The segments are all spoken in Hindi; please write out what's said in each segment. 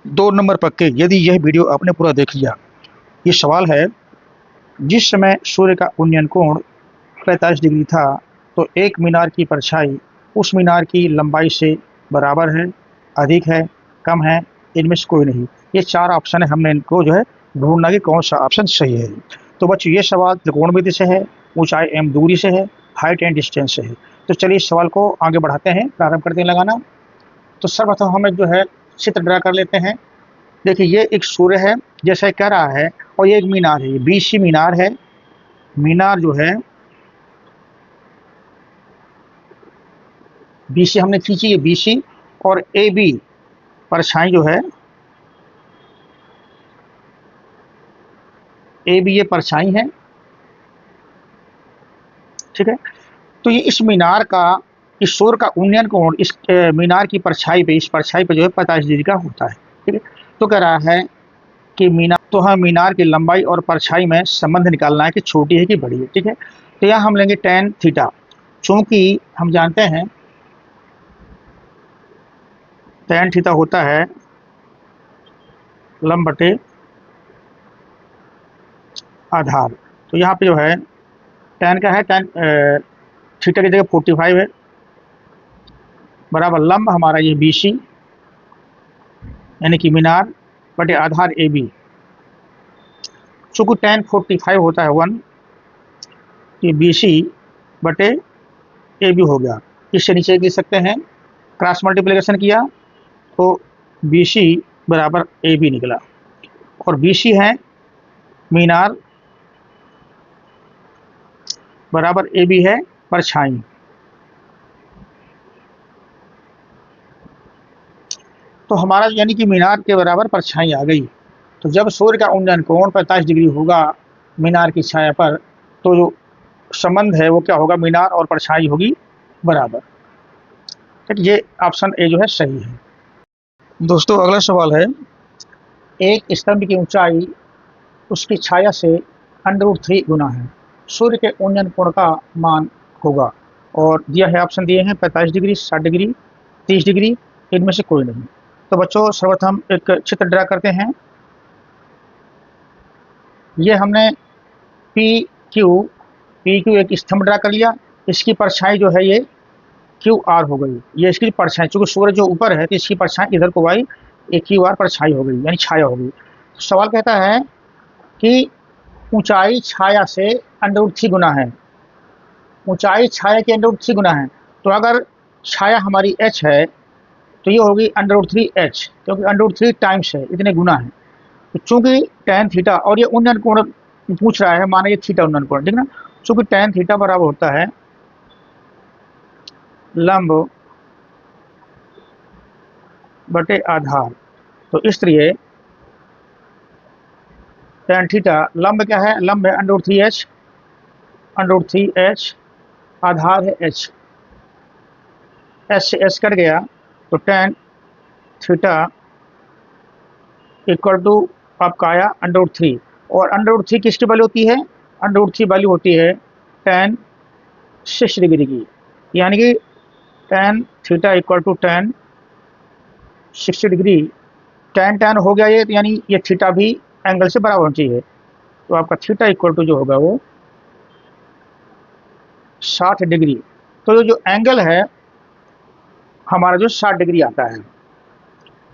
2 नंबर पक्के। यदि यह वीडियो आपने पूरा देख लिया। ये सवाल है, जिस समय सूर्य का उन्नयन कोण 45 डिग्री था तो एक मीनार की परछाई उस मीनार की लंबाई से बराबर है, अधिक है, कम है, इनमें से कोई नहीं। ये 4 ऑप्शन है, हमने इनको जो है ढूंढना कि कौन सा ऑप्शन सही है। तो बच्चों ये सवाल त्रिकोणमिति से है, ऊंचाई एम दूरी से है, हाइट एंड डिस्टेंस से है। तो चलिए इस सवाल को आगे बढ़ाते हैं, प्रारंभ करते हैं लगाना। तो सर्वप्रथम हम जो है चित्र ड्रा कर लेते हैं। देखिए ये एक सूर्य है जैसा कह रहा है, और ये एक मीनार है, ये बीसी मीनार है। मीनार जो है बीसी हमने खींची, ये बीसी, और ए बी परछाई जो है ए बी, ये परछाई है, ठीक है। तो ये इस मीनार का, इस सूर्य का उन्नयन कोण इस मीनार की परछाई पे, इस परछाई पे जो है 45 डिग्री का होता है, ठीक है। तो कह रहा है कि मीनार, तो हमें मीनार की लंबाई और परछाई में संबंध निकालना है कि छोटी है कि बड़ी है, ठीक है। तो यहाँ हम लेंगे tan थीटा, चूंकि हम जानते हैं tan थीटा होता है लंब बटे आधार। तो यहाँ पे जो है tan का है, tan थीटा की जगह 45 है, बराबर लंब हमारा ये BC यानी कि मीनार बटे आधार AB। चूंकि tan 45 होता है 1, ये BC बटे AB हो गया। इससे नीचे लिख सकते हैं, क्रॉस मल्टीप्लिकेशन किया तो BC बराबर AB निकला, और BC है मीनार बराबर AB है परछाई। तो हमारा यानी कि मीनार के बराबर परछाई आ गई। तो जब सूर्य का उन्नयन कोण 45 डिग्री होगा मीनार की छाया पर, तो जो संबंध है वो क्या होगा, मीनार और परछाई होगी बराबर। ठीक, ये ऑप्शन ए जो है सही है। दोस्तों अगला सवाल है, एक स्तंभ की ऊंचाई उसकी छाया से √3 गुना है, सूर्य के उन्नयन कोण का मान होगा। और दिया है, ऑप्शन दिए हैं 45 डिग्री, 60 डिग्री, 30 डिग्री, इनमें से कोई नहीं। तो बच्चों सर्वप्रथम एक चित्र ड्रा करते हैं। ये हमने पी क्यू एक स्तंभ ड्रा कर लिया, इसकी परछाई जो है ये QR हो गई, ये इसकी परछाई, चूंकि सूर्य जो ऊपर है तो इसकी परछाई इधर को आई, एक QR परछाई हो गई यानी छाया हो गई। तो सवाल कहता है कि ऊंचाई छाया से √3 गुना है, ऊंचाई छाया के √3 गुना है। तो अगर छाया हमारी h है तो ये होगी √3h, क्योंकि √3 टाइम्स है, इतने गुना है। तो चूंकि tan थीटा, और ये उन्नयन कोण पूछ रहा है, माना ये थीटा उन्नयन कोण, ठीक ना। चूंकि tan थीटा बराबर होता है लंब बटे आधार, तो इसलिए tan थीटा लंब क्या है, लंब है √3h, आधार है h, से s कट गया, तो tan थीटा इक्वल टू आपका आया √3, और √3 किसकी वैल्यू होती है, √3 वैल्यू होती है tan 6 डिग्री की, यानी कि tan theta equal to tan 60 degree. tan हो गया ये, यानी ये थीटा भी एंगल से बराबर होना चाहिए। तो आपका थीटा इक्वल टू जो होगा वो 60 डिग्री। तो जो एंगल है हमारा जो 60 डिग्री आता है,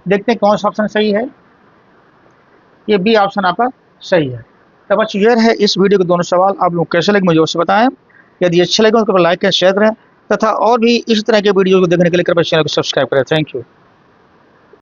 देखते हैं कौन सा ऑप्शन सही है। ये बी ऑप्शन आपका सही है। तब बच्चों ये है इस वीडियो के दोनों सवाल, आप लोग कैसे लगे मुझे अवश्य बताएं। यदि अच्छे लगे तो लाइक करें, शेयर करें, तथा और भी इस तरह के वीडियो को देखने के लिए कृपया चैनल को सब्सक्राइब करें। Thank you.